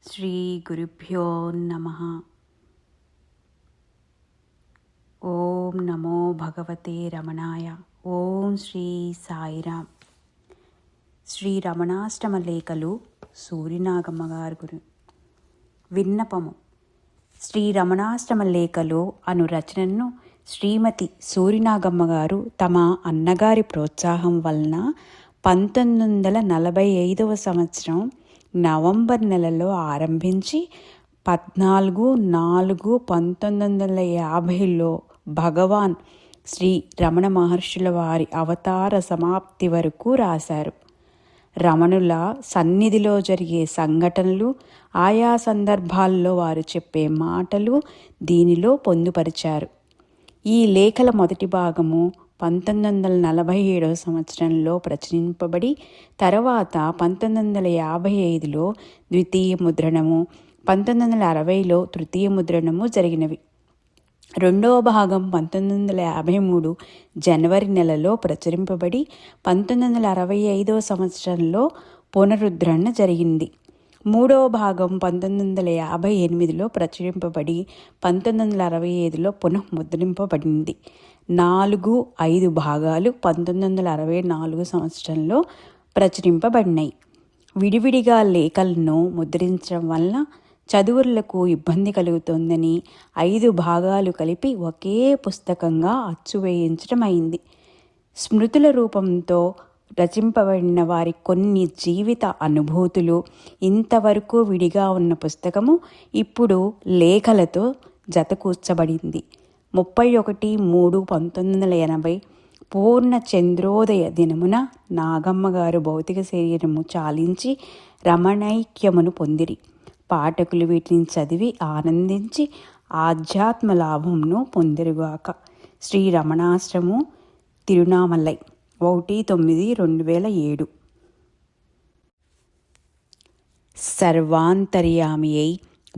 శ్రీ గురుభ్యో నమః. ఓం నమో భగవతే రమణాయ. ఓం శ్రీ సాయిరామ్. శ్రీ రమణాష్టమ లేఖలు సూరినాగమ్మ గారు గురు విన్నపము. శ్రీ రమణాష్టమ లేఖలు అను రచనను శ్రీమతి సూరినాగమ్మ గారు తమ అన్నగారి ప్రోత్సాహం వలన 1945 సంవత్సరం నవంబర్ నెలలో ఆరంభించి 14/4/1950లో భగవాన్ శ్రీ రమణ మహర్షుల వారి అవతార సమాప్తి వరకు రాశారు. రమణుల సన్నిధిలో జరిగే సంఘటనలు, ఆయా సందర్భాల్లో వారు చెప్పే మాటలు దీనిలో పొందుపరిచారు. ఈ లేఖల మొదటి భాగము 1947 సంవత్సరంలో ప్రచురింపబడి తర్వాత 1955లో ద్వితీయ ముద్రణము, 1960లో తృతీయ ముద్రణము జరిగినవి. రెండవ భాగం 1953 జనవరి నెలలో ప్రచురింపబడి 1965 సంవత్సరంలో పునరుద్ధరణ జరిగింది. మూడవ భాగం 1958లో ప్రచురింపబడి 1965లో పునఃముద్రింపబడింది. 4-5 భాగాలు 1964 సంవత్సరంలో ప్రచురింపబడినాయి. విడివిడిగా లేఖలను ముద్రించడం వలన చదువులకు ఇబ్బంది కలుగుతుందని 5 భాగాలు కలిపి ఒకే పుస్తకంగా అచ్చువేయించడం అయింది. స్మృతుల రూపంతో రచింపబడిన వారి కొన్ని జీవిత అనుభూతులు ఇంతవరకు విడిగా ఉన్న పుస్తకము ఇప్పుడు లేఖలతో జతకూర్చబడింది. 31/3/1980 పూర్ణ చంద్రోదయ దినమున నాగమ్మ గారు భౌతిక శరీరము చాలించి రమణైక్యమును పొందిరి. పాఠకులు వీటిని చదివి ఆనందించి ఆధ్యాత్మ లాభమును పొందిరుగాక. శ్రీ రమణాశ్రము, తిరునామలై, 1/9/2007. సర్వాంతర్యామి అయి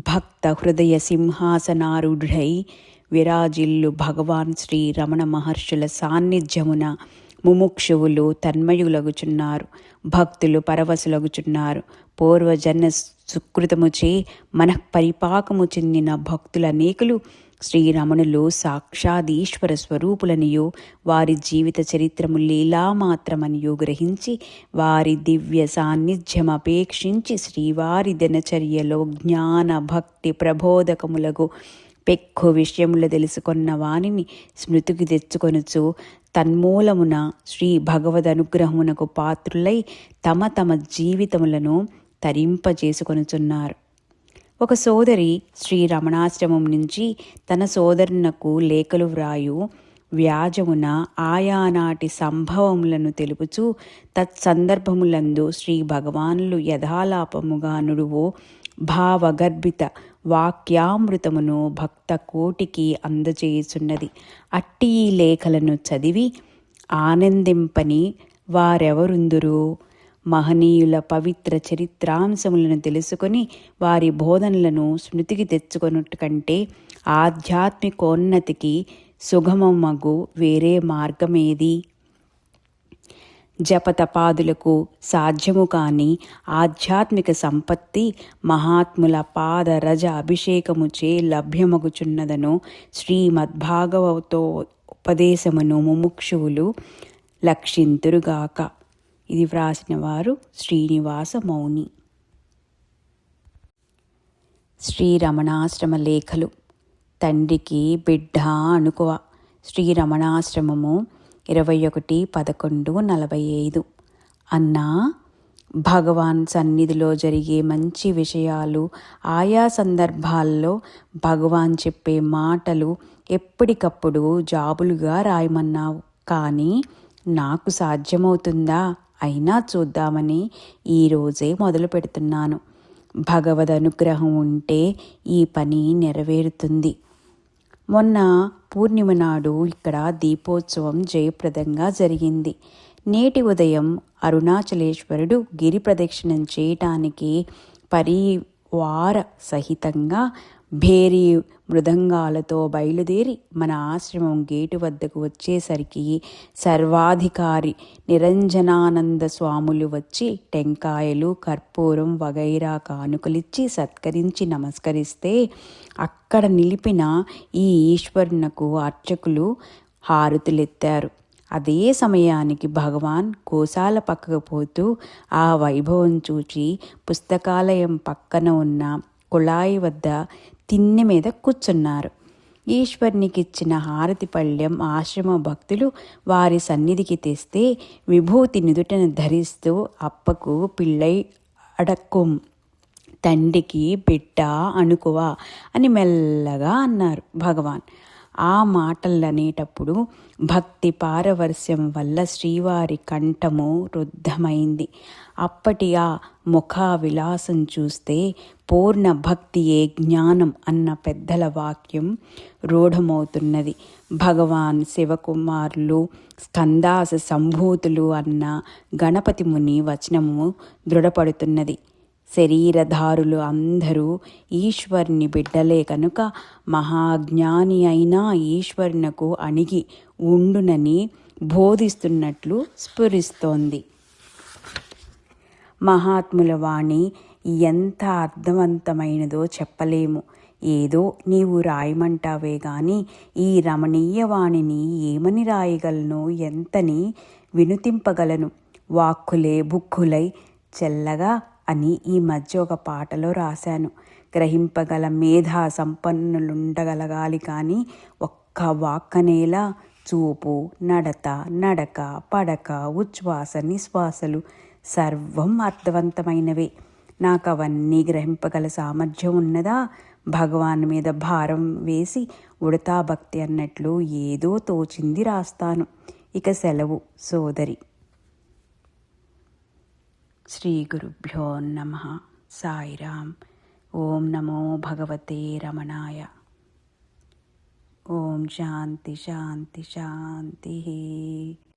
భక్త హృదయ సింహాసనారూఢై విరాజిల్లు భగవాన్ శ్రీ రమణ మహర్షుల సాన్నిధ్యమున ముముక్షువులు తన్మయులగుచున్నారు, భక్తులు పరవశులగుచున్నారు. పూర్వజన్మ సుకృతముచే మనఃపరిపాకము చెందిన భక్తులనేకులు శ్రీరమణులు సాక్షాదీశ్వర స్వరూపులనియు వారి జీవిత చరిత్రము లీలామాత్రమనియు గ్రహించి వారి దివ్య సాన్నిధ్యమపేక్షించి శ్రీవారి దినచర్యలో జ్ఞాన భక్తి ప్రబోధకములకు పెక్కు విషయములు తెలుసుకొన్న వానిని స్మృతికి తెచ్చుకొనుచు తన్మూలమున శ్రీ భగవద్ అనుగ్రహమునకు పాత్రులై తమ తమ జీవితములను తరింపజేసుకొనుచున్నారు. ఒక సోదరి శ్రీ రమణాశ్రమం నుంచి తన సోదరునకు లేఖలు వ్రాయు వ్యాజమున ఆయానాటి సంభవములను తెలుపుచూ తత్సందర్భములందు శ్రీ భగవానులు యథాలాపముగా నుడువో భావగర్భిత వాక్యామృతమును భక్త కోటికి అందజేయుచున్నది. అట్టి ఈ లేఖలను చదివి ఆనందింపని వారెవరుందురు? మహనీయుల పవిత్ర చరిత్రాంశములను తెలుసుకొని వారి బోధనలను స్మృతికి తెచ్చుకొనుట కంటే ఆధ్యాత్మికోన్నతికి సుగమమగు వేరే మార్గమేది? జపతపాదులకు సాధ్యము కాని ఆధ్యాత్మిక సంపత్తి మహాత్ముల పాద రజ అభిషేకముచే లభ్యమగుచున్నదను శ్రీమద్భాగవతో ఉపదేశమును ముముక్షువులు లక్షింతురుగాక. ఇది వ్రాసిన వారు శ్రీనివాస మౌని. శ్రీ రమణాశ్రమ లేఖలు. తండ్రికి బిడ్డ అణుకువ. శ్రీ రమణాశ్రమము, 21/11/45. అన్నా, భగవాన్ సన్నిధిలో జరిగే మంచి విషయాలు, ఆయా సందర్భాల్లో భగవాన్ చెప్పే మాటలు ఎప్పటికప్పుడు జాబులుగా రాయమన్నావు. కానీ నాకు సాధ్యమవుతుందా? అయినా చూద్దామని ఈరోజే మొదలు పెడుతున్నాను. భగవద్ అనుగ్రహం ఉంటే ఈ పని నెరవేరుతుంది. మొన్న పూర్ణిమ నాడు ఇక్కడ దీపోత్సవం జయప్రదంగా జరిగింది. నేటి ఉదయం అరుణాచలేశ్వరుడు గిరి ప్రదక్షిణం చేయటానికి పరివార సహితంగా భేరీ మృదంగాలతో బయలుదేరి మన ఆశ్రమం గేటు వద్దకు వచ్చేసరికి సర్వాధికారి నిరంజనానంద స్వాములు వచ్చి టెంకాయలు, కర్పూరం వగైరా కానుకలిచ్చి సత్కరించి నమస్కరిస్తే అక్కడ నిలిపిన ఈ ఈశ్వరునకు అర్చకులు హారతులెత్తారు. అదే సమయానికి భగవాన్ గోశాల పక్కకు పోతూ ఆ వైభవం చూచి పుస్తకాలయం పక్కన ఉన్న కుళాయి వద్ద తిన్నె మీద కూర్చున్నారు. ఈశ్వరునికిచ్చిన హారతి పళ్ళెం ఆశ్రమ భక్తులు వారి సన్నిధికి తెస్తే విభూతి నుదుటన ధరిస్తూ అప్పకు పిళ్ళై అడక్కుం, తండ్రికి బిడ్డ అనుకువా అని మెల్లగా అన్నారు భగవాన్. ఆ మాటలనేటప్పుడు భక్తి పారవస్యం వల్ల శ్రీవారి కంఠము రుద్ధమైంది. అప్పటి ఆ ముఖ విలాసం చూస్తే పూర్ణ భక్తియే జ్ఞానం అన్న పెద్దల వాక్యం రూఢమవుతున్నది. భగవాన్ శివకుమారులు స్కందాస సంభూతులు అన్న గణపతి ముని వచనము దృఢపడుతున్నది. శరీరధారులు అందరూ ఈశ్వరుని బిడ్డలే కనుక మహాజ్ఞాని అయినా ఈశ్వరునకు అణిగి ఉండునని బోధిస్తున్నట్లు స్ఫురిస్తోంది. మహాత్ముల వాణి ఎంత అర్థవంతమైనదో చెప్పలేము. ఏదో నీవు రాయమంటావే గాని ఈ రమణీయ వాణిని ఏమని రాయగలను, ఎంతని వినుతింపగలను? వాక్కులే బుక్కులై చెల్లగా అని ఈ మధ్య ఒక పాటలో రాశాను. గ్రహింపగల మేధా సంపన్నులుండగలగాలి కానీ ఒక్క వాక్కనేలా చూపు, నడత, నడక, పడక, ఉచ్ఛ్వాస, నిశ్వాసలు సర్వం అర్థవంతమైనవే. నాకు అవన్నీ గ్రహింపగల సామర్థ్యం ఉన్నదా? భగవాన్ మీద భారం వేసి ఉడతా భక్తి అన్నట్లు ఏదో తోచింది రాస్తాను. ఇక సెలవు సోదరి. శ్రీ గురుభ్యో నమః. సాయిరామ్. ఓం నమో భగవతే రమణాయ. ఓం శాంతి శాంతి శాంతి.